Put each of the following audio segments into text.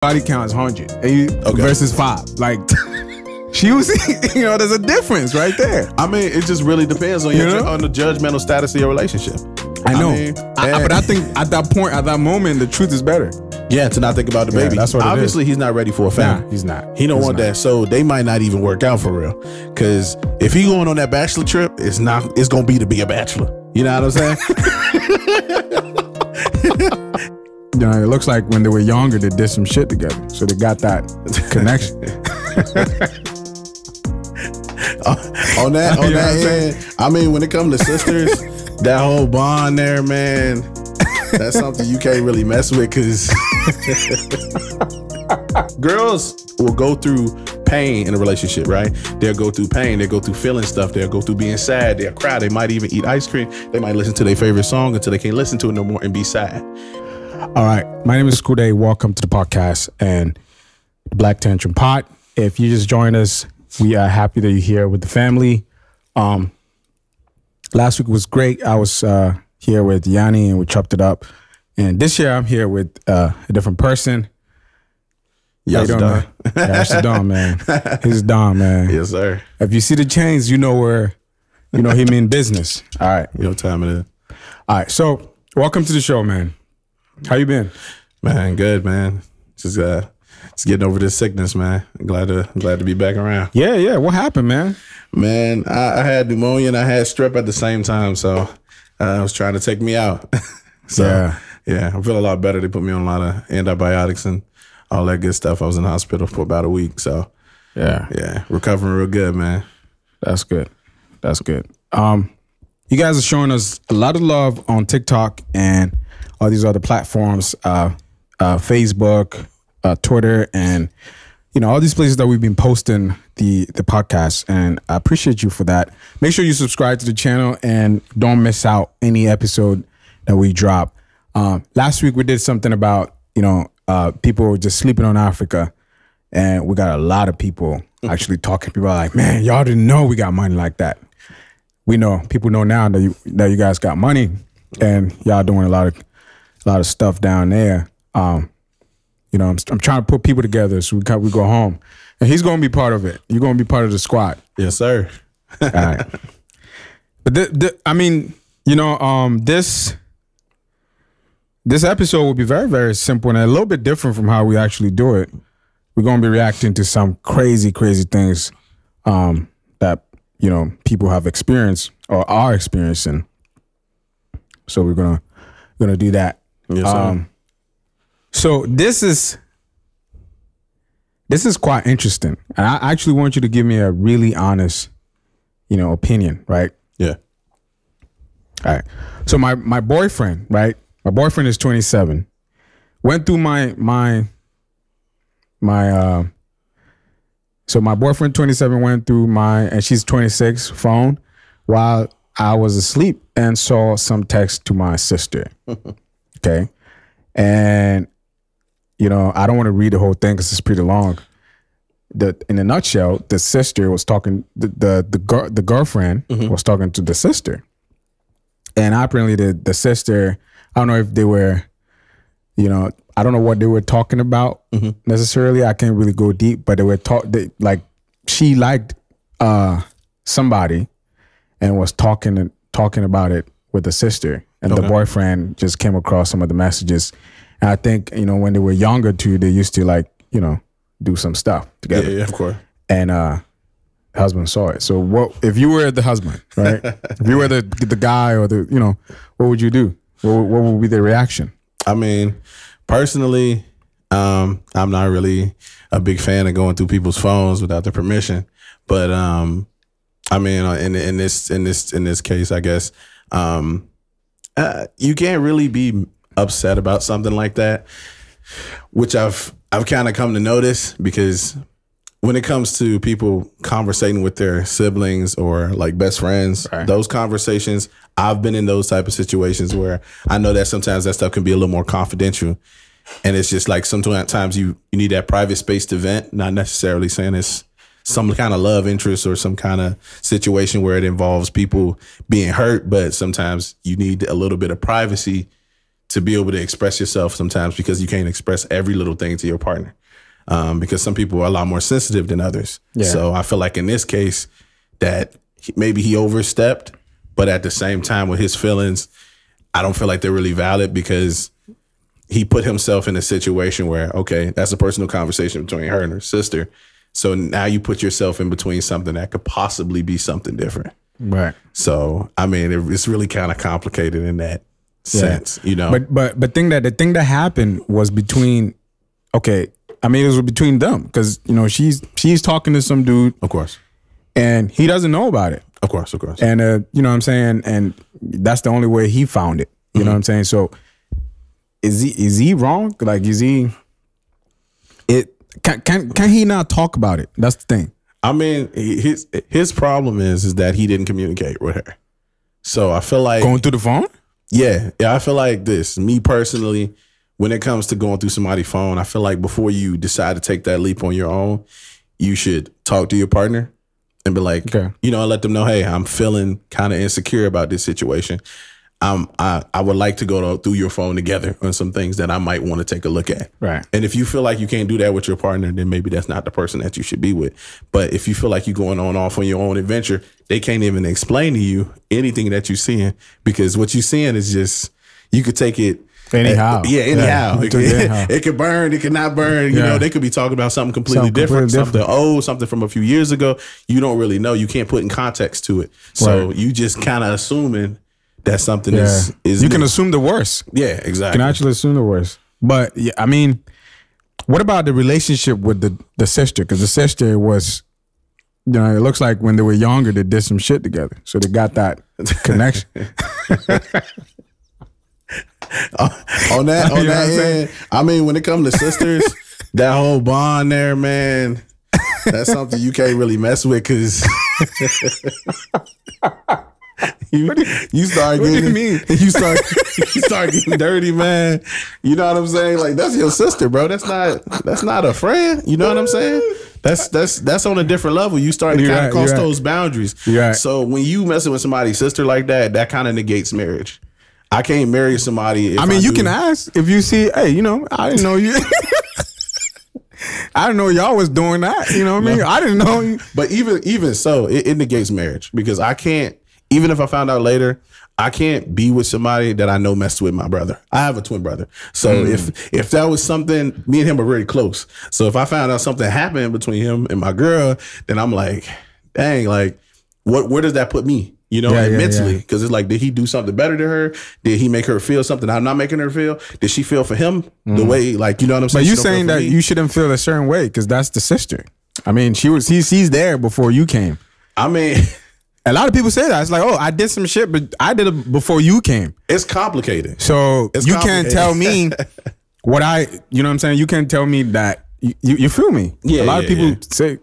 body count is 100 and you, versus 5. Like, she was, there's a difference right there. I mean, it just really depends on on the judgmental status of your relationship. I know. But I think at that point, at that moment, the truth is better. Yeah, to not think about the baby. That's what Obviously, he's not ready for a family. Nah, he's not. He don't want that. So they might not even work out for real. Because if he going on that bachelor trip, it's going to be a bachelor. You know what I'm saying? It looks like when they were younger, they did some shit together. So they got that connection. on that end, I mean, when it comes to sisters, that whole bond there, man, that's something you can't really mess with because girls will go through pain in a relationship, right? They'll go through pain. They'll go through feeling stuff. They'll go through being sad. They'll cry. They might even eat ice cream. They might listen to their favorite song until they can't listen to it no more and be sad. All right. My name is Kude. Welcome to the podcast and BlackTantrum Pod. If you just joined us, we are happy that you're here with the family. Last week was great. I was here with Yanni and we chopped it up. And this year I'm here with a different person. Yes, Don. That's Don, man. He's Don, man. Yes, sir. If you see the chains, you know he mean business. All right. You know what time it is. All right. So welcome to the show, man. How you been? Man, good, man. Just getting over this sickness, man. Glad to be back around. Yeah. What happened, man? Man, I had pneumonia and I had strep at the same time, so it was trying to take me out. So yeah, I feel a lot better. They put me on a lot of antibiotics and all that good stuff. I was in the hospital for about a week, so yeah, recovering real good, man. That's good. You guys are showing us a lot of love on TikTok and all these other platforms, Facebook, Twitter, and all these places that we've been posting the podcast, and I appreciate you for that. Make sure you subscribe to the channel and don't miss out any episode that we drop. Last week we did something about people just sleeping on Africa, and we got a lot of people actually talking. People are like, man, y'all didn't know we got money like that. We know. People know now that you guys got money, and y'all doing a lot of stuff down there. I'm trying to put people together so we go home, and he's going to be part of it. You're going to be part of the squad. Yes, sir. All right. But this episode will be very, very simple and a little bit different from how we actually do it. We're going to be reacting to some crazy, crazy things that people have experienced or are experiencing. So we're gonna do that. Yes, sir. So this is quite interesting, and I actually want you to give me a really honest, opinion, right? Yeah. All right. So my boyfriend, right? My boyfriend is 27. Went through so my boyfriend 27 went through and she's 26 phone while I was asleep and saw some text to my sister. Okay. And, I don't want to read the whole thing because it's pretty long. In a nutshell, the sister was talking, the girlfriend was talking to the sister. And apparently the sister, I don't know if they were, I don't know what they were talking about necessarily. I can't really go deep, but they were she liked somebody and was talking about it with the sister, and the boyfriend just came across some of the messages. And I think when they were younger too, they used to do some stuff together. Yeah, of course. And the husband saw it. So what if you were the husband, right? If you were the guy or what would you do? What would be the reaction? I mean, personally, I'm not really a big fan of going through people's phones without their permission. But I mean, in this case, I guess you can't really be upset about something like that, which I've kind of come to notice, because when it comes to people conversating with their siblings or like best friends, those conversations, I've been in those type of situations where I know that sometimes that stuff can be a little more confidential. And it's just like sometimes you need that private space to vent, not necessarily saying it's some kind of love interest or some kind of situation where it involves people being hurt, but sometimes you need a little bit of privacy to be able to express yourself sometimes, because you can't express every little thing to your partner. Because some people are a lot more sensitive than others. Yeah. So I feel like in this case that maybe he overstepped, but at the same time with his feelings, I don't feel like they're really valid, because he put himself in a situation where, okay, that's a personal conversation between her and her sister. So now you put yourself in between something that could possibly be something different. Right. So, I mean, it's really kind of complicated in that sense, you know. But the thing that happened was between, okay, I mean, it was between them, because, you know, she's talking to some dude. Of course. And he doesn't know about it. Of course. And, you know what I'm saying? And that's the only way he found it. You know what I'm saying? So is he wrong? Like, can he not talk about it? That's the thing. I mean, his problem is that he didn't communicate with her. So I feel like going through the phone? Yeah, I feel like this. Me personally, when it comes to going through somebody's phone, I feel like before you decide to take that leap on your own, you should talk to your partner and be like, okay, you know, let them know, hey, I'm feeling kind of insecure about this situation. I would like to go through your phone together on some things that I might want to take a look at. Right. And if you feel like you can't do that with your partner, then maybe that's not the person that you should be with. But if you feel like you're going off on your own adventure, they can't even explain to you anything that you're seeing, because what you're seeing is just, you could take it anyhow. Anyhow. It could burn, it could not burn. You know, they could be talking about something completely different, something old, something from a few years ago. You don't really know. You can't put in context to it. So you just kind of assuming that something is you can assume the worst. Yeah, exactly. You can actually assume the worst. But yeah, I mean, what about the relationship with the sister? Because the sister was, you know, it looks like when they were younger, they did some shit together. So they got that connection. on that end, I mean, when it comes to sisters, that whole bond there, man, that's something you can't really mess with, because you start getting, what do you mean? You start getting dirty, man. You know what I'm saying? Like, that's your sister, bro. That's not a friend. You know what I'm saying? That's on a different level. You start to kind of cross those boundaries. Right. So when you messing with somebody's sister like that, that kind of negates marriage. I can't marry somebody. I mean, you can ask if you see, hey, you know, I didn't know you. I didn't know y'all was doing that. You know what I mean? I didn't know you. But even so, it negates marriage, because I can't, even if I found out later, I can't be with somebody that I know messed with my brother. I have a twin brother. So if that was something, me and him are very close. So if I found out something happened between him and my girl, then I'm like, dang, like, where does that put me? You know, mentally, because it's like, did he do something better to her? Did he make her feel something I'm not making her feel? Did she feel for him the way, like, you know what I'm saying? But you saying that you shouldn't feel a certain way because that's the sister. I mean, she's there before you came. I mean, a lot of people say that. It's like, oh, I did some shit, but I did it before you came. It's complicated. So you can't tell me what you know what I'm saying? You can't tell me that you feel me. Yeah. A lot of people say.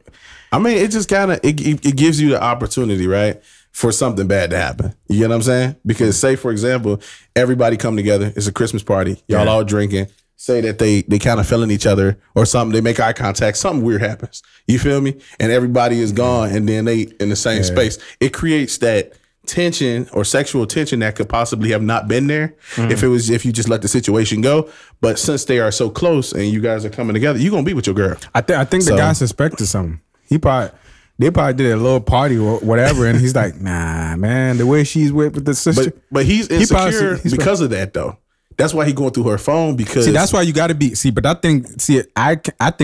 I mean, it just kind of, it gives you the opportunity, right, for something bad to happen. You get what I'm saying? Because say, for example, everybody come together. It's a Christmas party. Y'all all drinking. Say that they kind of feeling each other or something. They make eye contact. Something weird happens. You feel me? And everybody is gone, and then they in the same space. It creates that tension or sexual tension that could possibly have not been there if you just let the situation go. But since they are so close and you guys are coming together, you're gonna be with your girl. I think the guy suspected something. They probably did a little party or whatever, and he's like, nah, man, the way she's with the sister. But he's insecure because of that, though. That's why he's going through her phone, because that's why you got to be but I think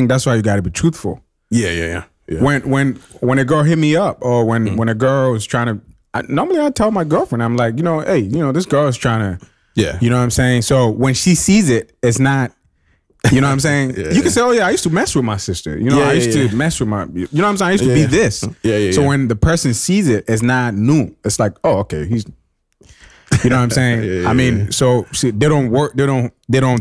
that's why you got to be truthful. Yeah. When a girl hit me up, or when a girl is trying to, normally I tell my girlfriend, I'm like, you know, hey, you know, this girl is trying to, you know what I'm saying. So when she sees it, it's not. You know what I'm saying? You can say, oh yeah, I used to mess with my sister. You know, I used to mess with my, you know what I'm saying? I used to be this. So when the person sees it, it's not new. It's like, oh, okay, he's, you know what I'm saying? I mean, so see, they don't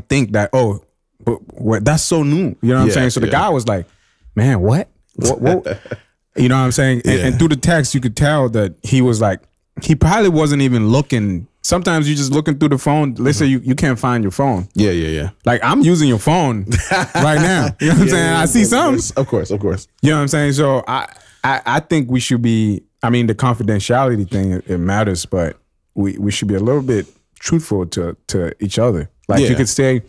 think that, oh, but that's so new. You know what I'm saying? So the guy was like, man, what? What? You know what I'm saying? And through the text, you could tell that he was like, he probably wasn't even looking. Sometimes you just looking through the phone. Let's say you can't find your phone. Yeah. Like, I'm using your phone right now. You know what I'm saying? I see something. Of course. You know what I'm saying? So I think we should be, I mean, the confidentiality thing, it matters, but we should be a little bit truthful to each other. Like you could say,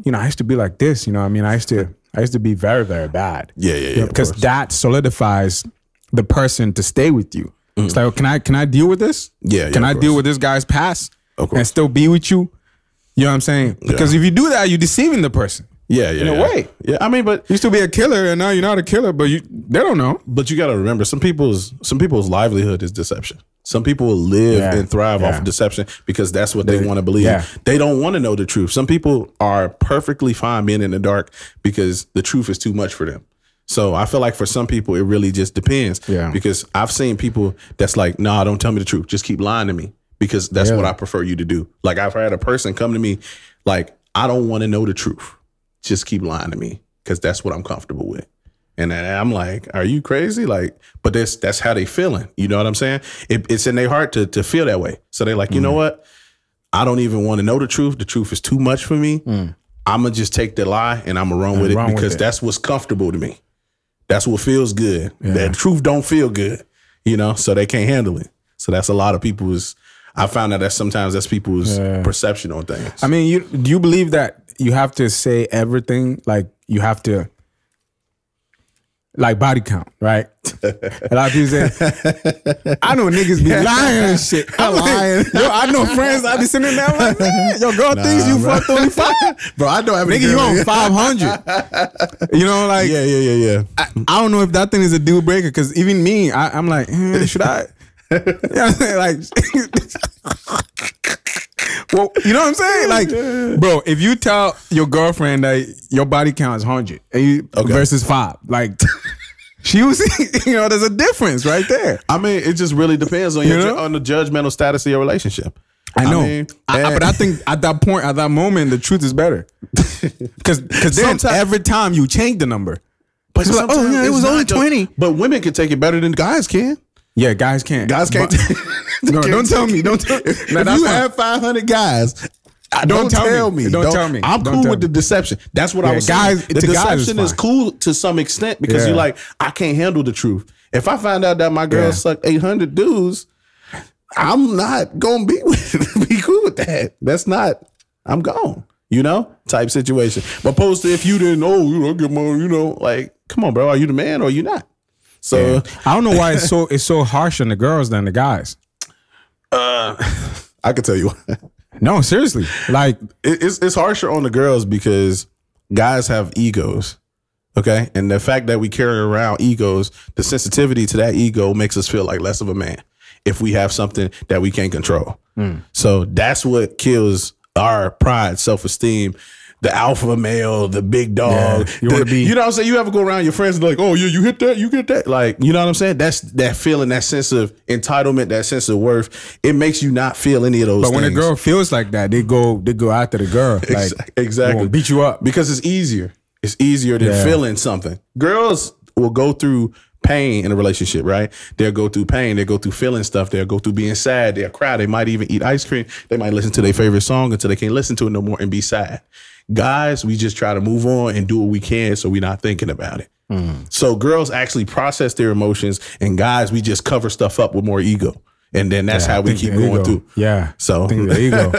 you know, I used to be like this. You know, what I mean, I used to be very, very bad. Yeah. Because that solidifies the person to stay with you. It's like, can I deal with this? Can I deal with this guy's past and still be with you? You know what I'm saying? Because if you do that, you're deceiving the person. In a way. Yeah, I mean, but you used to be a killer, and now you're not a killer, but they don't know. But you got to remember, some people's livelihood is deception. Some people live and thrive off of deception because that's what they want to believe. They don't want to know the truth. Some people are perfectly fine being in the dark because the truth is too much for them. So I feel like for some people, it really just depends. Because I've seen people that's like, nah, don't tell me the truth. Just keep lying to me because that's what I prefer you to do. Like I've had a person come to me like, I don't want to know the truth. Just keep lying to me because that's what I'm comfortable with. And I'm like, are you crazy? Like, but that's how they feeling. You know what I'm saying? It's in their heart to feel that way. So they're like, you know what? I don't even want to know the truth. The truth is too much for me. I'm going to just take the lie and I'm going to run with it because that's what's comfortable to me. That's what feels good. That truth don't feel good, you know, so they can't handle it. So that's a lot of people's, I found out that sometimes that's people's perception on things. I mean, do you believe that you have to say everything? Like you have to, like body count, right? A lot of people say, I know niggas be lying and shit. I'm lying. Yo, I know friends, I be sitting there like, man, your girl thinks you fucked only 5. Bro, I know every nigga, you on 500. You know, like, yeah. I don't know if that thing is a deal breaker because even me, I'm like, should I? You know what I'm saying? Like, well, you know what I'm saying? Like, bro, if you tell your girlfriend that your body count is 100 and you versus 5, like, she was, you know, there's a difference right there. I mean, it just really depends on on the judgmental status of your relationship. I know, but I think at that point, at that moment, the truth is better because then every time you change the number, but it's like, oh yeah, it was only 20. But women can take it better than guys can. Yeah, guys can't. Guys can't. No, don't tell me. Don't tell me. If you have 500 guys, don't tell me. Don't tell me. I'm cool with the deception. That's what I was saying. The deception is cool to some extent because you're like, I can't handle the truth. If I find out that my girl sucked 800 dudes, I'm not gonna be cool with that. That's not. I'm gone. You know, type situation. But opposed to if you didn't know, you know, get more. You know, like, come on, bro. Are you the man or are you not? So I don't know why it's so harsh on the girls than the guys. I can tell you why. No, seriously. Like it's harsher on the girls because guys have egos. Okay. And the fact that we carry around egos, the sensitivity to that ego makes us feel like less of a man if we have something that we can't control. So that's what kills our pride, self-esteem. The alpha male, the big dog. You want to be, you know what I'm saying? You ever go around your friends and like, oh yeah, you hit that, you get that. Like, you know what I'm saying? That's that feeling, that sense of entitlement, that sense of worth. It makes you not feel any of those things. But when a girl feels like that, they go after the girl. Like, exactly. Beat you up. Because it's easier. It's easier than feeling something. Girls will go through pain in a relationship, right? They'll go through pain. They'll go through feeling stuff. They'll go through being sad. They'll cry. They might even eat ice cream. They might listen to their favorite song until they can't listen to it no more and be sad. Guys, we just try to move on and do what we can so we're not thinking about it. So girls actually process their emotions, and guys, we just cover stuff up with more ego. And then that's how we keep going through. Yeah. So I think the ego.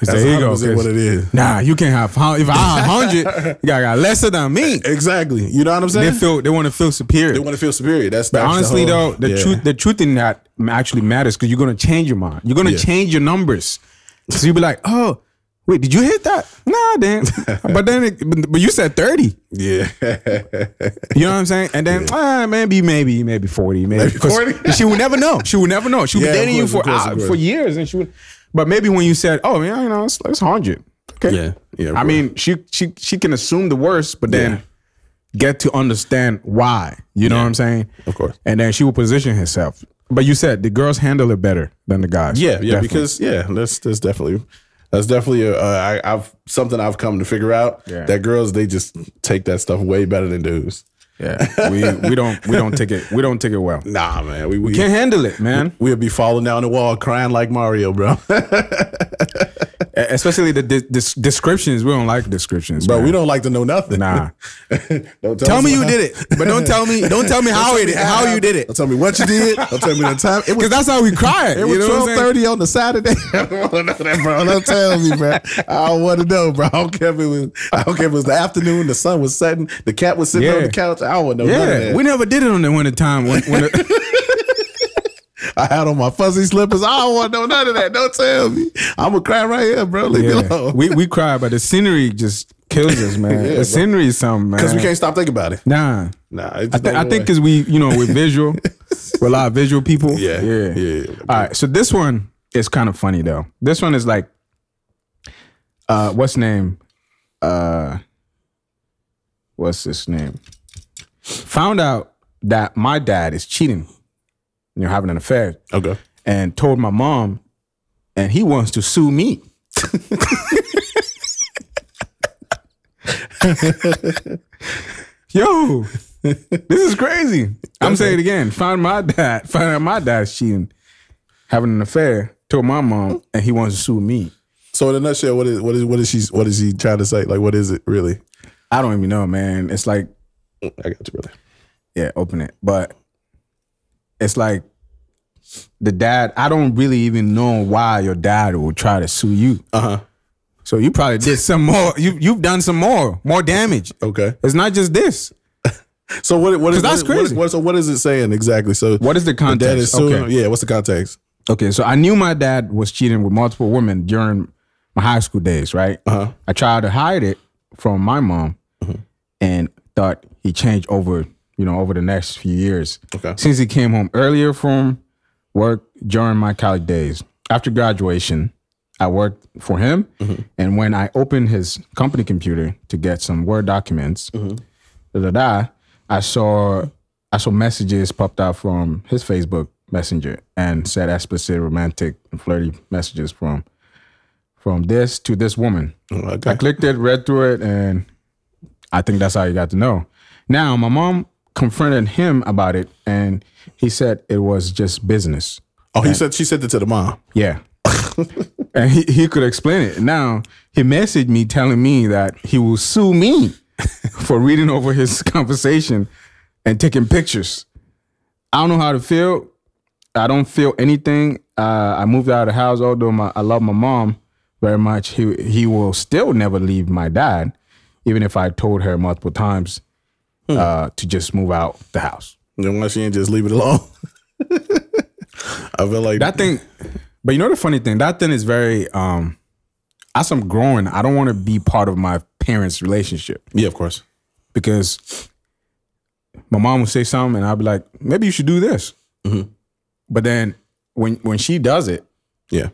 It's the ego. What it is. Nah, you can't have, if I have 100, you got lesser than me. Exactly. You know what I'm saying? They want to feel superior. They want to feel superior. But honestly though, the truth in that actually matters because you're going to change your mind. You're going to change your numbers. So you'll be like, oh, wait, did you hit that? Nah, damn. but you said 30. Yeah. You know what I'm saying? And then maybe 40. Maybe 40. She would never know. She would never know. She would be dating you for years, and she would. But maybe when you said, "Oh, man, you know, it's 100." Okay. Yeah. I mean, she can assume the worst, but then get to understand why. You know what I'm saying? Of course. And then she will position herself. But you said the girls handle it better than the guys. Yeah, definitely. Because that's definitely something I've come to figure out. Yeah. That girls, they just take that stuff way better than dudes. Yeah, we don't take it well. Nah, man, we can't handle it, man. We'll be falling down the wall crying like Mario, bro. Especially the descriptions. We don't like descriptions, But man. we don't like to know nothing. Nah. Don't Tell us me you what- did it, but don't tell me how you did it. Don't tell me what you did. Don't tell me the time. It was Because that's how we cry. It was 12:30 on the Saturday. I don't want to know that, bro. Don't tell me, bro. I don't want to know, bro. I don't care if it was the afternoon, the sun was setting, the cat was sitting on the couch. I don't want to know none of Yeah, that. we never did it on the winter time. I had on my fuzzy slippers. I don't want to know none of that. Don't tell me. I'm gonna cry right here, bro. Leave me alone. we cry, but the scenery just kills us, man. Yeah, the scenery is something, man. Because we can't stop thinking about it. Nah. Nah, I think because we're visual. We're a lot of visual people. Yeah. All right, so this one is kind of funny though. This one is like, what's his name? What's his name? Found out that my dad is cheating, having an affair. Okay. And told my mom, and he wants to sue me. Yo, this is crazy. I'm saying it again. Found out my dad's cheating, having an affair, told my mom, and he wants to sue me. So in a nutshell, what is he trying to say? Like, what is it really? I don't even know, man. It's like, I got you, brother. yeah, open it. But it's like the dad, I don't really even know why your dad will try to sue you. Uh-huh. So you probably did some more. You've done some more damage. Okay. It's not just this. So what is that's crazy. So what is it saying exactly? So What is the context? dad is suing. Okay. Yeah, what's the context? Okay, so I knew my dad was cheating with multiple women during my high school days, right? Uh-huh. I tried to hide it from my mom and thought he changed over the next few years. Okay. Since he came home earlier from work during my college days. After graduation, I worked for him. And when I opened his company computer to get some Word documents, I saw messages popped out from his Facebook Messenger and said explicit, romantic, and flirty messages from this to this woman. Okay. I clicked it, read through it, and I think that's how you got to know. Now, my mom confronted him about it, and he said it was just business. Oh, she said that to the mom. Yeah. And he could explain it. Now, he messaged me telling me that he will sue me for reading over his conversation and taking pictures. I don't know how to feel. I don't feel anything. I moved out of the house, although I love my mom very much. He will still never leave my dad, even if I told her multiple times to just move out the house. Then why she ain't just leave it alone? I feel like That thing, but you know the funny thing, that thing is very, as I'm growing, I don't want to be part of my parents' relationship. Yeah, of course. Because my mom would say something and I'd be like, maybe you should do this. But then when she does it, Yeah.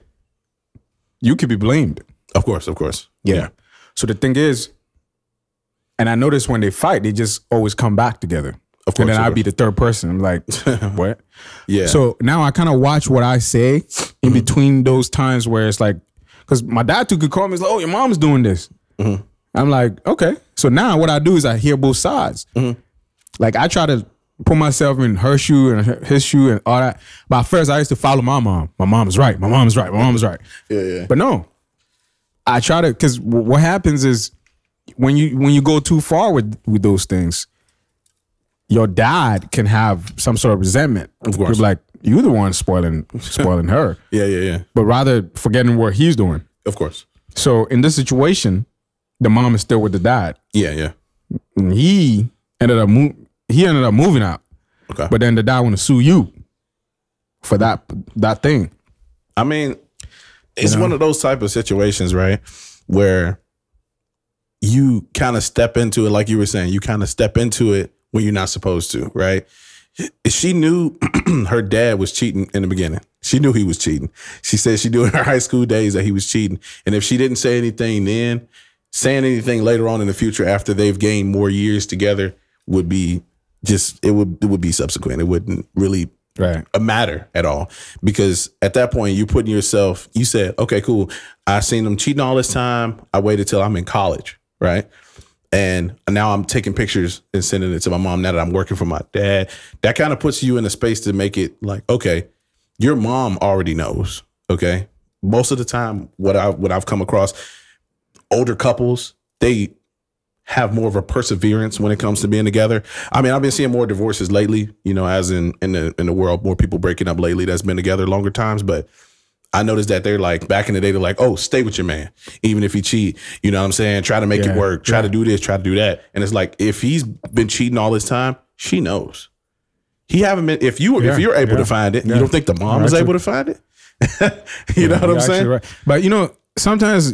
you could be blamed. Of course. Yeah. So the thing is, and I notice when they fight, they just always come back together. Of course. And then I'd be the third person. I'm like, what? Yeah. So now I kind of watch what I say in between those times where it's like, because my dad too could call me, he's like, oh, your mom's doing this. I'm like, okay. So now what I do is I hear both sides. Like I try to put myself in her shoe and his shoe and all that. But at first I used to follow my mom. My mom is right. My mom is right. My mom is right. Yeah. But no, I try to, because what happens is when you go too far with those things, your dad can have some sort of resentment. Of course. Like, you're the one spoiling her. Yeah. But rather forgetting what he's doing. Of course. So in this situation, the mom is still with the dad. Yeah. And he ended up moving out. Okay. But then the dad want to sue you for that thing. I mean, it's one of those type of situations, right? Where you kind of step into it, like you were saying, you kind of step into it when you're not supposed to, right? She knew her dad was cheating in the beginning. She knew he was cheating. She said she knew in her high school days that he was cheating. And if she didn't say anything then, saying anything later on in the future after they've gained more years together would be just, it would be subsequent. It wouldn't really matter at all. Because at that point, you're putting yourself, you said, okay, cool. I seen him cheating all this time. I waited till I'm in college, right? And now I'm taking pictures and sending it to my mom now that I'm working for my dad. That kind of puts you in a space to make it like, okay, your mom already knows, okay? most of the time, what I've come across, older couples, they have more of a perseverance when it comes to being together. I mean, I've been seeing more divorces lately, you know, as in the world, more people breaking up lately that's been together longer times. But I noticed that they're like, back in the day, they're like, oh, stay with your man, even if he cheat. You know what I'm saying? Try to make it work. Try to do this, try to do that. And it's like, if he's been cheating all this time, she knows. He haven't been, if you're able to find it, you don't think the mom is able to find it? You know what I'm saying? Right. But you know, sometimes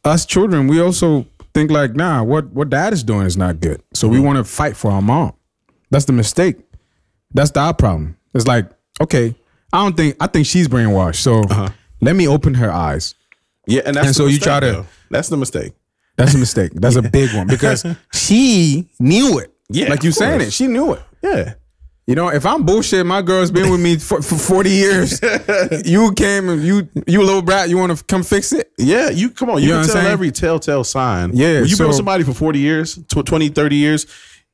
us children, we also think like, nah, what dad is doing is not good. So we want to fight for our mom. That's the mistake. That's our problem. It's like, okay, I think she's brainwashed. So let me open her eyes. Yeah, and that's you try to. That's the mistake. That's a mistake. That's a big one because she knew it. Yeah, like you saying it, she knew it. Yeah. You know, if I'm bullshit, my girl's been with me for 40 years. You came and you little brat, you want to come fix it? Yeah, you come on. You can tell every telltale sign. Yeah. When you've been with somebody for 40 years, 20, 30 years,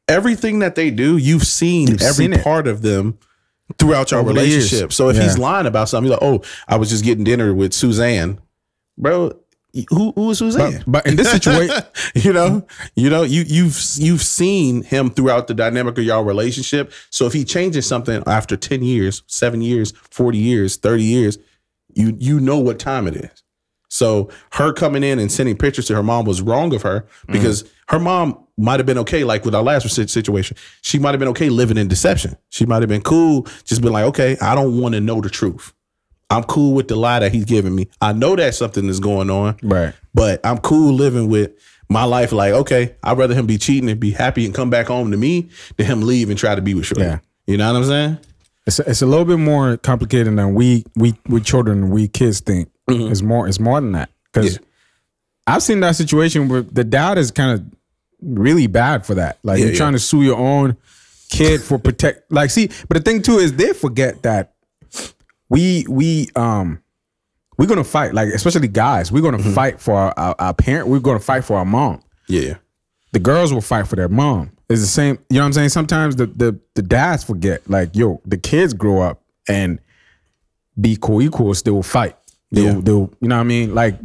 everything that they do, you've seen every part of them throughout your relationship. So if he's lying about something, you're like, oh, I was just getting dinner with Suzanne. Bro, who is Suzanne? But in this situation, you've seen him throughout the dynamic of your relationship. So if he changes something after 10 years, 7 years, 40 years, 30 years, you know what time it is. So her coming in and sending pictures to her mom was wrong of her because her mom might have been okay, like with our last situation. She might have been okay living in deception. She might have been cool, just been like, okay, I don't want to know the truth. I'm cool with the lie that he's giving me. I know that something is going on, right? But I'm cool living with my life. Like, okay, I'd rather him be cheating and be happy and come back home to me than him leave and try to be with Shorty. Yeah. You know what I'm saying? It's a little bit more complicated than we children, we kids think. It's more than that. Because I've seen that situation where the dad is kind of really bad for that. Like you're trying to sue your own kid for protect. Like, see, but the thing too is they forget that we're gonna fight, like especially guys. We're gonna fight for our parent. We're gonna fight for our mom. Yeah, the girls will fight for their mom. It's the same. You know what I'm saying? Sometimes the dads forget. Like, yo, the kids grow up and be co-equals. They will fight. They'll you know what I mean? Like,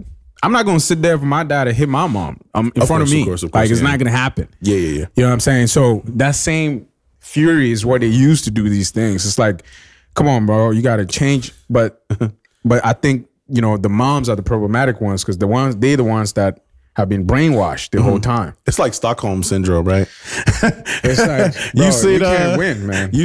I'm not gonna sit there for my dad to hit my mom in front of me. Of course, like, it's not gonna happen. Yeah. You know what I'm saying? So that same fury is what they used to do these things. It's like, come on, bro, you got to change. But I think, you know, the moms are the problematic ones because they're the ones that have been brainwashed the whole time. It's like Stockholm syndrome, right? It's like, bro, you can't win, man. You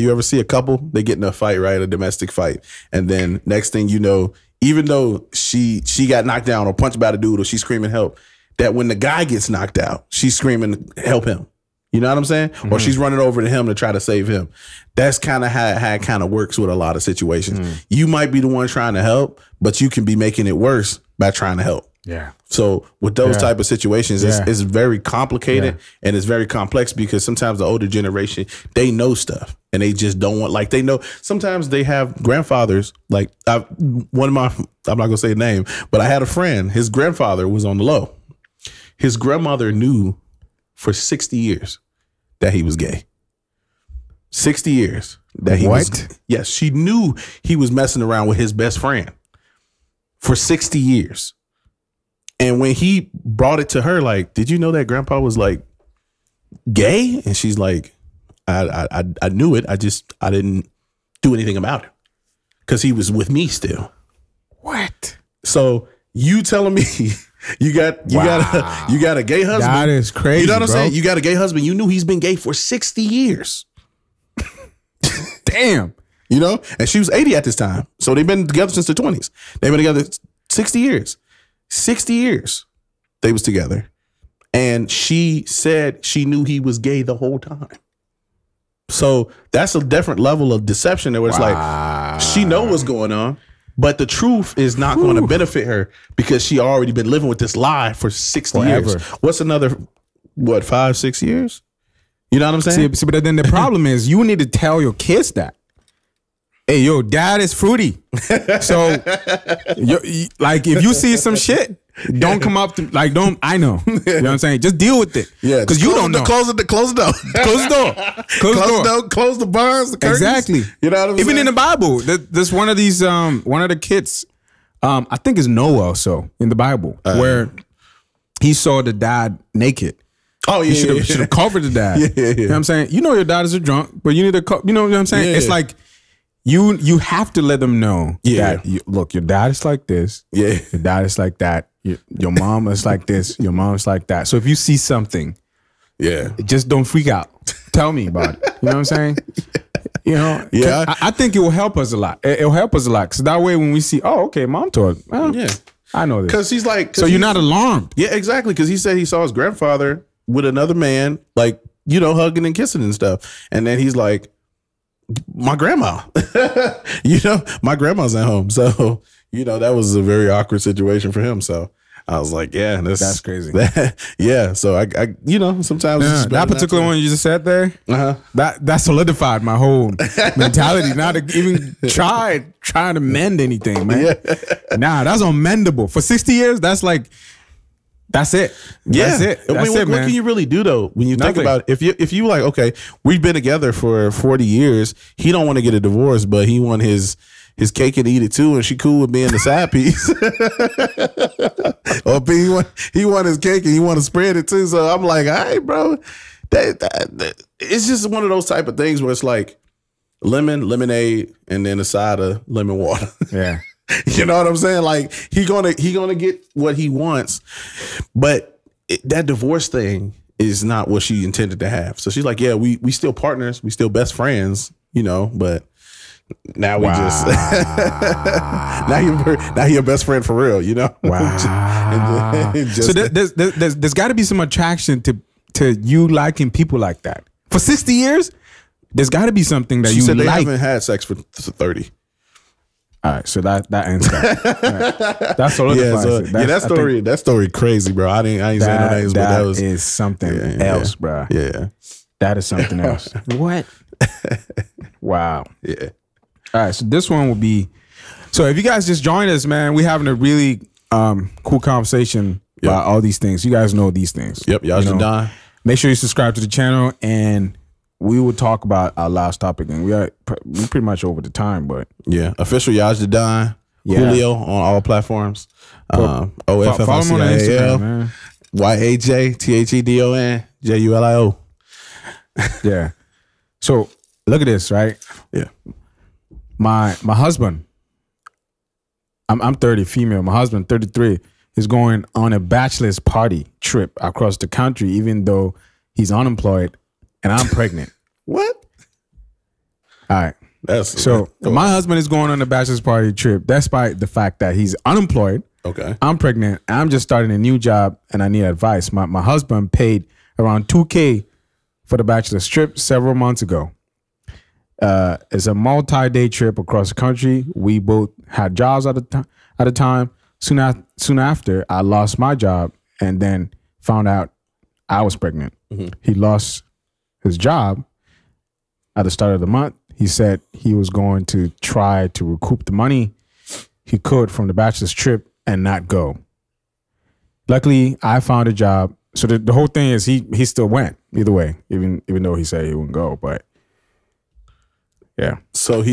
ever see a couple, they get in a fight, right? A domestic fight. And then next thing you know, even though she got knocked down or punched by the dude or she's screaming help, that when the guy gets knocked out, she's screaming help him. You know what I'm saying? Or she's running over to him to try to save him. That's kind of how it kind of works with a lot of situations. You might be the one trying to help, but you can be making it worse by trying to help. Yeah. So with those type of situations, it's very complicated and it's very complex because sometimes the older generation, they know stuff and they just don't want, like, they know. Sometimes they have grandfathers, like I'm not going to say a name, but I had a friend, his grandfather was on the low. His grandmother knew for 60 years that he was gay. 60 years that he was. Yes, she knew he was messing around with his best friend for 60 years. And when he brought it to her, like, did you know that grandpa was like gay? And she's like, I knew it. I didn't do anything about it because he was with me still. What? So you telling me you got a gay husband? That is crazy. You know what I'm saying? You got a gay husband. You knew he's been gay for 60 years. Damn. You know? And she was 80 at this time. So they've been together since the 20s. They've been together 60 years. 60 years they was together. And she said she knew he was gay the whole time. So that's a different level of deception where it's like she knows what's going on, but the truth is not going to benefit her because she already been living with this lie for 60 years. What's another, 5, 6 years? You know what I'm saying? See, but then the problem is you need to tell your kids that. Hey, yo, dad is fruity. So, like, if you see some shit, don't come up to, like, I know. You know what I'm saying? Just deal with it. Yeah. Because you don't know. Close the door. Close the door. Close the bars, the curtains. Exactly. You know what I'm saying? Even in the Bible, there's one of the kids, I think it's Noah also in the Bible where he saw the dad naked. Oh yeah, He should have covered the dad. Yeah. You know what I'm saying? You know your dad is a drunk, but you need to, you know what I'm saying? Yeah. It's like you have to let them know that look, your dad is like this. Yeah. Your dad is like that. Your mom is like this. Your mom is like that. So if you see something, just don't freak out. Tell me about it. You know what I'm saying? You know, I think it will help us a lot. It'll help us a lot because that way when we see, oh, okay, mom told, I know this. Because he's like, so you're not alarmed. Yeah, exactly. Because he said he saw his grandfather with another man, like, you know, hugging and kissing and stuff. And then he's like, my grandma, you know, my grandma's at home. So, you know, that was a very awkward situation for him. So I was like, yeah, that's crazy. So I you know, sometimes that particular one you just said there, that solidified my whole mentality. Not to even trying to mend anything, man. Nah, that's unmendable. For 60 years, that's like, that's it. That's it. That's what can you really do though when you think about it? If you like, okay, we've been together for 40 years, he don't want to get a divorce, but he want his cake and eat it too, and she cool with being the side piece. Or he want his cake and he want to spread it too. So I'm like, all right, bro. That it's just one of those type of things where it's like lemonade, and then a side of lemon water. Yeah. You know what I'm saying? Like he gonna get what he wants, but that divorce thing is not what she intended to have. So she's like, yeah, we still partners, we still best friends, you know, but now we just now you're best friend for real, you know. Wow. So there's got to be some attraction to you liking people like that for 60 years. There's got to be something that she you said they like. haven't had sex for 30. All right, so that ends that. Right. That solidifies it. That story crazy, bro. I ain't saying no names, but that is something else, bro. Yeah, that is something else. What? Wow. Yeah. All right, so this one will be. So if you guys just joined us, man, we're having a really cool conversation about all these things. You guys know these things. Yep, y'all should die. Make sure you subscribe to the channel, and we will talk about our last topic. And we're pretty much over the time, but official Yaj Don, Julio on all platforms. OFFICIAL, YAJTHEDON, JULIO. Yeah. So look at this, right? Yeah. My husband, I'm 30, female. My husband, 33, is going on a bachelor's party trip across the country, even though he's unemployed and I'm pregnant. What? All right. My husband is going on a bachelor's party trip despite the fact that he's unemployed. Okay. I'm pregnant. I'm just starting a new job and I need advice. My husband paid around $2,000 for the bachelor's trip several months ago. It's a multi-day trip across the country. We both had jobs at the time. Soon after, I lost my job and then found out I was pregnant. Mm-hmm. He lost his job at the start of the month. He said he was going to try to recoup the money he could from the bachelor's trip and not go. Luckily, I found a job. So the whole thing is he still went either way, even though he said he wouldn't go. But yeah. So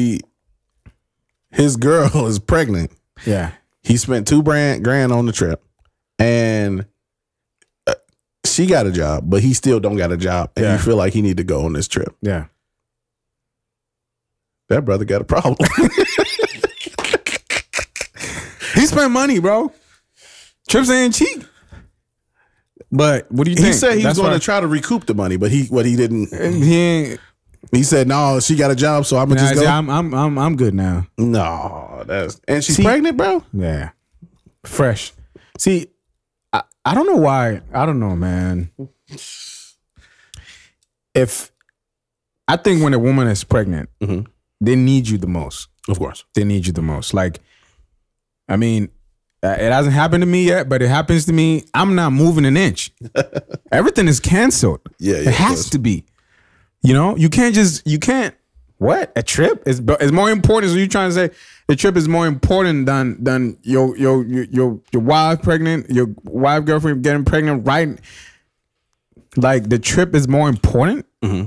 his girl is pregnant. Yeah. He spent $2,000 on the trip, and she got a job, but he still don't got a job, and you feel like he need to go on this trip. Yeah. That brother got a problem. He spent money, bro. Trips ain't cheap. But what do you think? He said he was going to try to recoup the money, but he didn't. He said, "No, she got a job, so I'm gonna just go." I'm good now. No, and she's pregnant, bro. Yeah, fresh. See, I don't know why. I don't know, man. I think when a woman is pregnant, they need you the most. Of course, they need you the most. Like, I mean, it hasn't happened to me yet, but it happens to me. I'm not moving an inch. Everything is canceled. Yeah, it has to be. You know, you can't. What? A trip is more important. So you trying to say the trip is more important than your wife pregnant, your wife girlfriend getting pregnant, right? Like the trip is more important. Mm-hmm.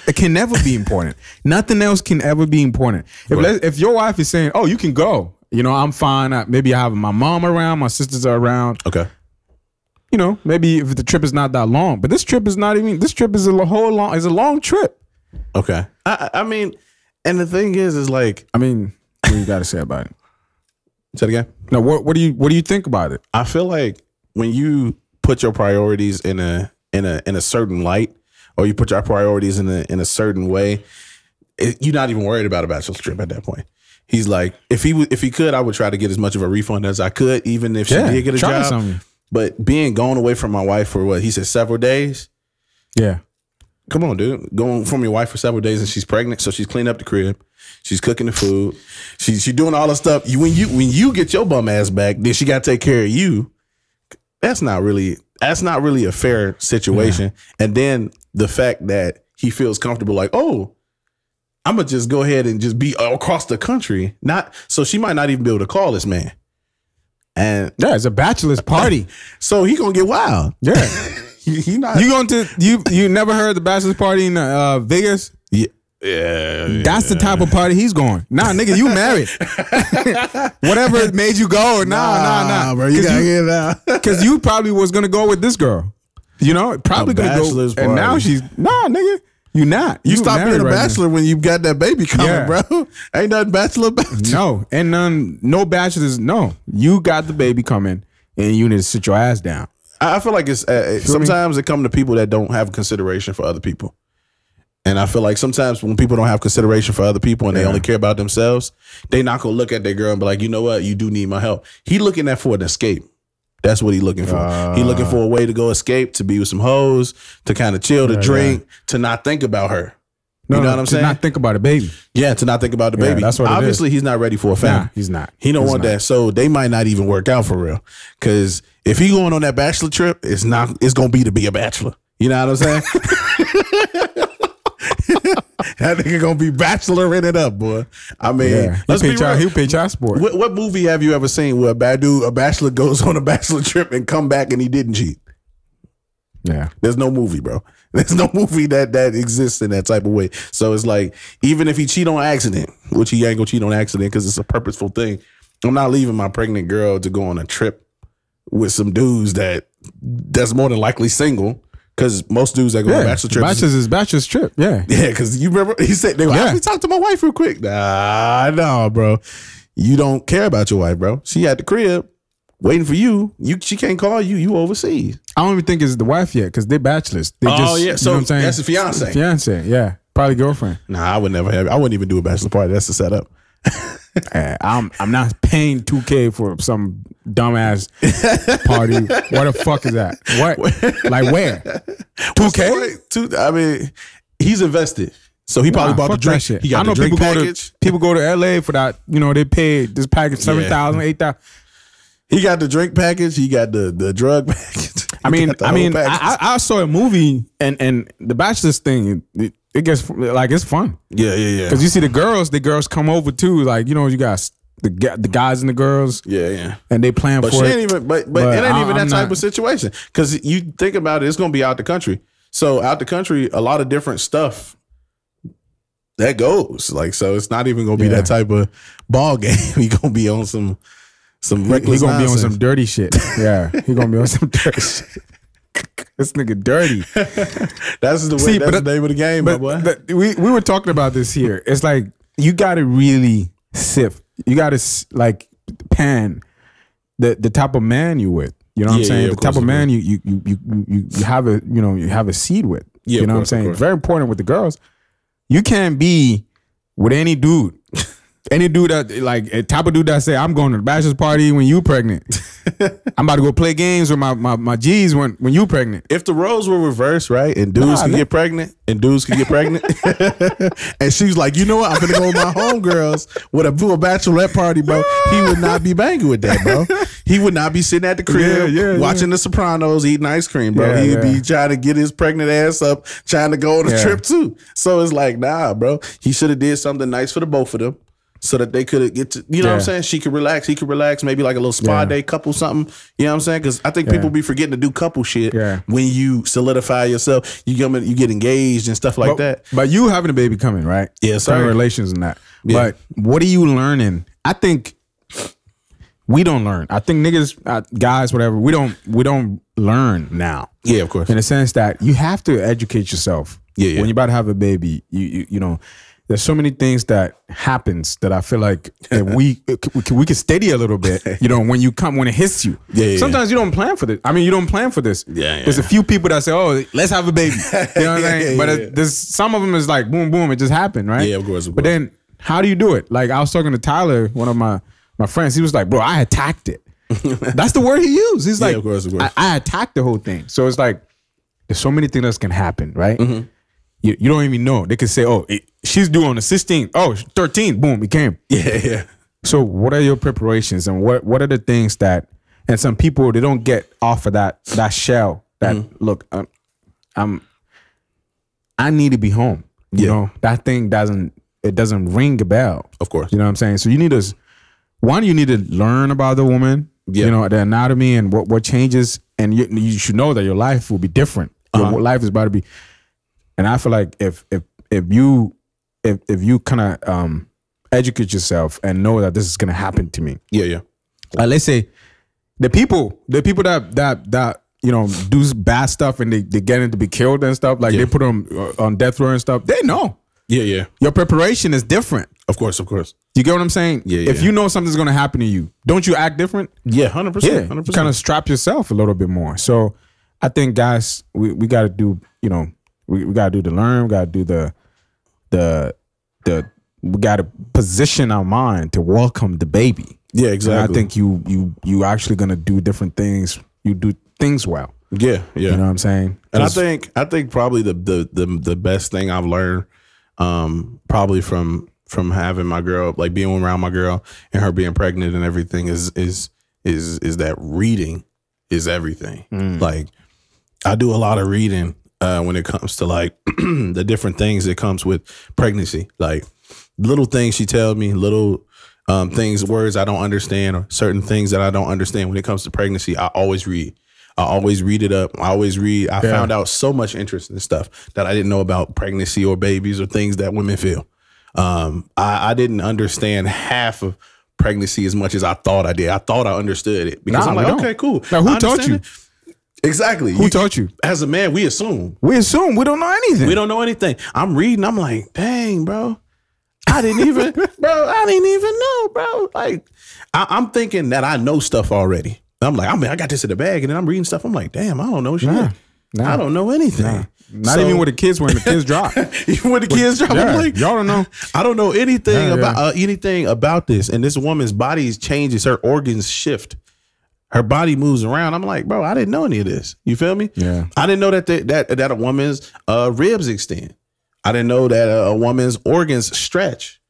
It can never be important. Nothing else can ever be important. If your wife is saying, "Oh, you can go," You know, I'm fine. Maybe I have my mom around, my sisters are around. Okay. You know, maybe if the trip is not that long, but this trip is not even. This trip is a long trip. Okay. I mean, and the thing is like, I mean, what do you got to say about it? Say it again. No, what do you think about it? I feel like when you put your priorities in a certain light, or you put your priorities in a certain way, you're not even worried about a bachelor trip at that point. He's like, if he could, I would try to get as much of a refund as I could, even if she did get a job. Something. But being gone away from my wife for what he said, several days. Yeah. Come on, dude. Going from your wife for several days and she's pregnant, so she's cleaning up the crib, she's cooking the food, she's doing all the stuff. When you get your bum ass back, then she got to take care of you. That's not really a fair situation. Yeah. And then the fact that he feels comfortable, like, oh, I'm gonna just go ahead and just be across the country. So she might not even be able to call this man. And yeah, it's a bachelor's party, so he gonna get wild. Yeah, he not. You never heard the bachelor's party in Vegas? Yeah. That's the type of party he's going. Nah, nigga, you married. Whatever made you go. Nah, bro. You gotta get it out. Because you probably was gonna go with this girl. You know, probably gonna go. Party. And now she's nigga. You not. You stop being a bachelor when you got that baby coming, bro. Ain't nothing bachelor about you. No, and no bachelors. No, you got the baby coming, and you need to sit your ass down. I feel like it's sometimes it comes to people that don't have consideration for other people, and I feel like sometimes when people don't have consideration for other people and they only care about themselves, they not gonna look at their girl and be like, you know what, you do need my help. He looking at for an escape. That's what he's looking for. He looking for a way to go escape, to be with some hoes, to kind of chill, to drink, to not think about her. You know what I'm saying? To not think about a baby. Yeah, to not think about the baby. That's what Obviously, he's not ready for a family. Nah, he's not. He don't want that. So they might not even work out for real. Because if he going on that bachelor trip, it's gonna be to be a bachelor. You know what I'm saying? That nigga gonna be bacheloring it up, boy. I mean, let's be real. He'll pay child support. What movie have you ever seen where a bachelor goes on a bachelor trip and come back and he didn't cheat? Yeah. There's no movie, bro. There's no movie that exists in that type of way. So it's like, even if he cheat on accident, which he ain't gonna cheat on accident because it's a purposeful thing, I'm not leaving my pregnant girl to go on a trip with some dudes that's more than likely single. Because most dudes that go on bachelor trips, bachelor's trip. Yeah, because you remember he said they go, "Let me talk to my wife real quick." Nah, no, bro. You don't care about your wife, bro. She at the crib waiting for you. She can't call you. You overseas. I don't even think it's the wife yet because they're bachelors. They so you know what I'm saying? That's the fiance. Fiance, yeah, probably girlfriend. Nah, I would never have. I wouldn't even do a bachelor party. That's the setup. I'm not paying $2,000 for some dumbass party. What the fuck is that? What? Like where? $2,000? I mean, he's invested, so he probably bought the drink. Shit. He got the drink package. People go to LA for that. You know, they pay this package $7,000, $8,000. He got the drink package. He got the drug package. I saw a movie and the bachelor's thing. It gets like it's fun. Yeah. Because you see the girls come over too. Like, you know, you got the guys and the girls. Yeah. And they plan for it. But it ain't even that type of situation. Because you think about it, it's gonna be out the country. So out the country, a lot of different stuff that goes. Like, so it's not even gonna be that type of ball game. He gonna be on some reckless. He gonna nonsense. be on some dirty shit. Yeah. He gonna be on some dirty shit. This nigga dirty. That's the name of the game, my boy. We were talking about this here. It's like you got to really sift. You got to like pan the type of man you with. You know what I'm saying? The type of man you have a seed with. Yeah, you know what I'm saying? It's very important with the girls. You can't be with any dude. Any dude that like a type of dude that say I'm going to the bachelor's party when you pregnant. I'm about to go play games with my G's when you pregnant. If the roles were reversed, right, and dudes could get pregnant and dudes could get pregnant, and she's like, you know what, I'm gonna go with my homegirls with a bachelorette party, bro. He would not be banging with that, bro. He would not be sitting at the crib watching The Sopranos, eating ice cream, bro. He'd be trying to get his pregnant ass up, trying to go on a trip too. So it's like, nah, bro. He should have did something nice for the both of them. So that they could get to, you know what I'm saying? She could relax, he could relax, maybe like a little spa day, couple something. You know what I'm saying? Because I think people be forgetting to do couple shit when you solidify yourself. You get engaged and stuff like that. But you having a baby coming, right? Yeah, sorry. Relations and that. Yeah. But what are you learning? I think we don't learn. I think niggas, guys, whatever, we don't learn now. Yeah, of course. In the sense that you have to educate yourself. Yeah. When you're about to have a baby, you know, there's so many things that happens that I feel like if we can steady a little bit, you know, when it hits you. Yeah. Sometimes you don't plan for this. I mean, you don't plan for this. Yeah. There's a few people that say, "Oh, let's have a baby." You know what I'm saying? But there's some of them is like boom, boom, it just happened, right? Yeah, of course. But then, how do you do it? Like I was talking to Tyler, one of my friends. He was like, "Bro, I attacked it." That's the word he used. He's like, of course. I attacked the whole thing. So it's like there's so many things that can happen, right? Mm-hmm. You don't even know. They could say, "Oh, she's due on the 16th. Oh, 13th. Boom, it came." Yeah. So what are your preparations, and what are the things that? And some people, they don't get off of that shell. That look, I need to be home. You know, that thing doesn't ring a bell. Of course. You know what I'm saying? So you need to, one, you need to learn about the woman. Yeah. You know, the anatomy and what changes, and you should know that your life will be different. Your life is about to be. And I feel like if you kind of educate yourself and know that this is gonna happen to me. Yeah. Let's say the people that you know do bad stuff and they get in to be killed and stuff, like they put them on death row and stuff. They know. Yeah. Your preparation is different. Of course. You get what I'm saying? Yeah. If you know something's gonna happen to you, don't you act different? Yeah, 100%. Yeah, 100%. you kind of strap yourself a little bit more. So I think, guys, we got to do, you know, we got to do the learn. We got to do the we got to position our mind to welcome the baby. Yeah, exactly. And I think you actually gonna do different things. You do things well. Yeah. You know what I'm saying? And I think probably the best thing I've learned, probably from having my girl, like being around my girl and her being pregnant and everything, is that reading is everything. Like I do a lot of reading when it comes to like the different things that comes with pregnancy, like little things she tells me, little things, words I don't understand, or certain things that I don't understand when it comes to pregnancy. I always read. I always read it up. I always read. I found out so much interesting stuff that I didn't know about pregnancy or babies or things that women feel. I didn't understand half of pregnancy as much as I thought I did. I thought I understood it because I'm like, okay, cool. Now, who taught you? Exactly. Who taught you? As a man, we assume. We don't know anything. We don't know anything. I'm reading. I'm like, dang, bro. I didn't even know, bro. Like, I'm thinking that I know stuff already. I'm like, I got this in the bag, and then I'm reading stuff. I'm like, damn, I don't know shit. I don't know anything. Not even with the kids when the kids drop. Even with the kids drop, I'm like, y'all don't know. I don't know anything about anything about this. And this woman's body changes, her organs shift, her body moves around. I'm like, bro, I didn't know any of this. You feel me? Yeah. I didn't know that a woman's ribs extend. I didn't know that a woman's organs stretch.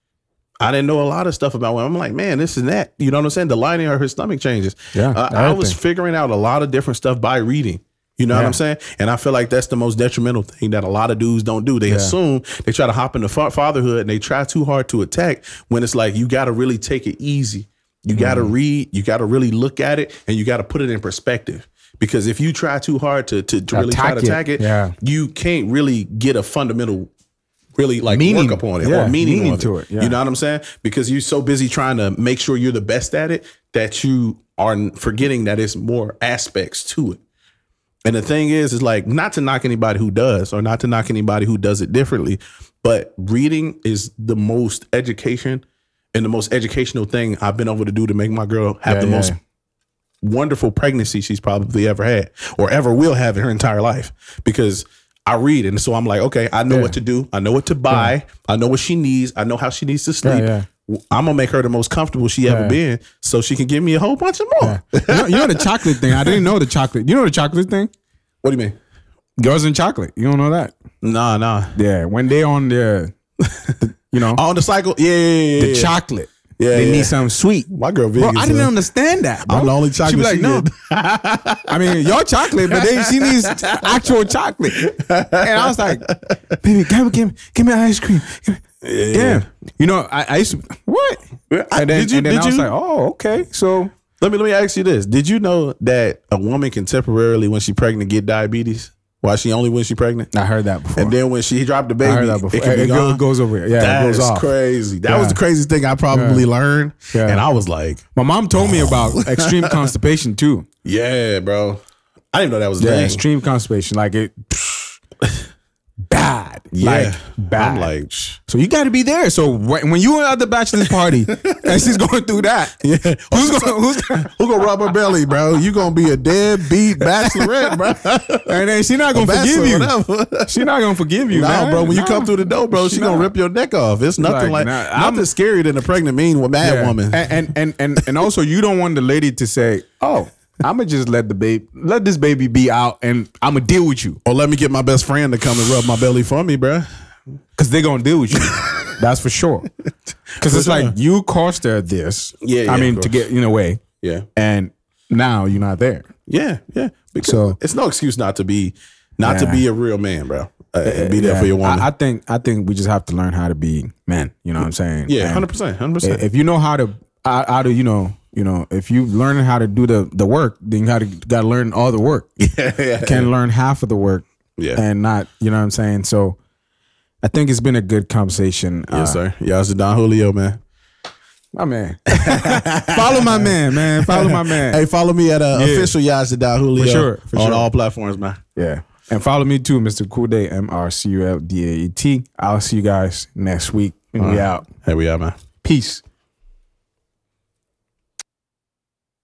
I didn't know a lot of stuff about women. I'm like, man, this and that. You know what I'm saying? The lining of her stomach changes. Yeah, I was figuring out a lot of different stuff by reading. You know what I'm saying? And I feel like that's the most detrimental thing that a lot of dudes don't do. They assume, they try to hop into fatherhood and they try too hard to attack, when it's like, you got to really take it easy. You got to read, you got to really look at it, and you got to put it in perspective. Because if you try too hard to really try to attack it, you can't really get a fundamental really like meaning, work upon it or meaning to it. You know what I'm saying? Because you're so busy trying to make sure you're the best at it that you are forgetting that it's more aspects to it. And the thing is like, not to knock anybody who does, or not to knock anybody who does it differently, but reading is the most education and the most educational thing I've been able to do to make my girl have the most wonderful pregnancy she's probably ever had or ever will have in her entire life. Because I read, and so I'm like, okay, I know what to do. I know what to buy. I know what she needs. I know how she needs to sleep. I'm gonna make her the most comfortable she ever been, so she can give me a whole bunch of more. You know the chocolate thing? I didn't know the chocolate. You know the chocolate thing? What do you mean? Girls and chocolate. You don't know that? Nah. Yeah, when they on the you know, on the cycle. The chocolate. They need something sweet. My girl Vegas. Bro, I didn't understand that, bro. I'm the only chocolate she be like, no. I mean, y'all chocolate, but she needs actual chocolate. And I was like, baby, give me ice cream. Yeah. You know, I used to, what? And then I was like, oh, okay. So let me ask you this. Did you know that a woman can temporarily, when she's pregnant, get diabetes? Why she only when she pregnant? I heard that before. And then when she dropped the baby, I heard that before. it can be gone. It goes over. Yeah, it goes off. Crazy. That was the craziest thing I probably learned. Yeah. And I was like, my mom told me about extreme constipation too. Yeah, bro. I didn't know that was a thing. Extreme constipation, like it. Bad, Yeah, like bad. I'm like, so you got to be there. So when you were at the bachelor's party and she's going through that, yeah, who's gonna rub her belly, bro? You gonna be a deadbeat bachelorette, bro? And then she's not gonna forgive you. She's not gonna forgive you, nah, man. bro. When you come through the door, bro, she gonna rip your neck off. It's nothing like nothing scarier than a pregnant mad woman. And also you don't want the lady to say, "Oh, I'm gonna just let this baby be out, and I'm gonna deal with you." Or let me get my best friend to come and rub my belly for me, bro. Because they're gonna deal with you. That's for sure. Because it's like you cost her this. Yeah, I mean, to get in a way. Yeah. And now you're not there. Yeah. Because it's no excuse not to be a real man, bro. Be there for your woman. I think we just have to learn how to be men. You know what I'm saying? Yeah, 100%. If you know how to if you learn how to do the work, then you gotta learn all the work. You can't learn half of the work. Yeah. And not, you know what I'm saying? So I think it's been a good conversation. Yes, sir. Y'all's the Don Julio, man. My man. Follow my man. Follow my man. Hey, follow me at official Yaz Don Julio for on all platforms, man. Yeah. And follow me too, Mr. Cool Day, MRCULDAET. I'll see you guys next week. And we out. Hey, we out, man. Peace.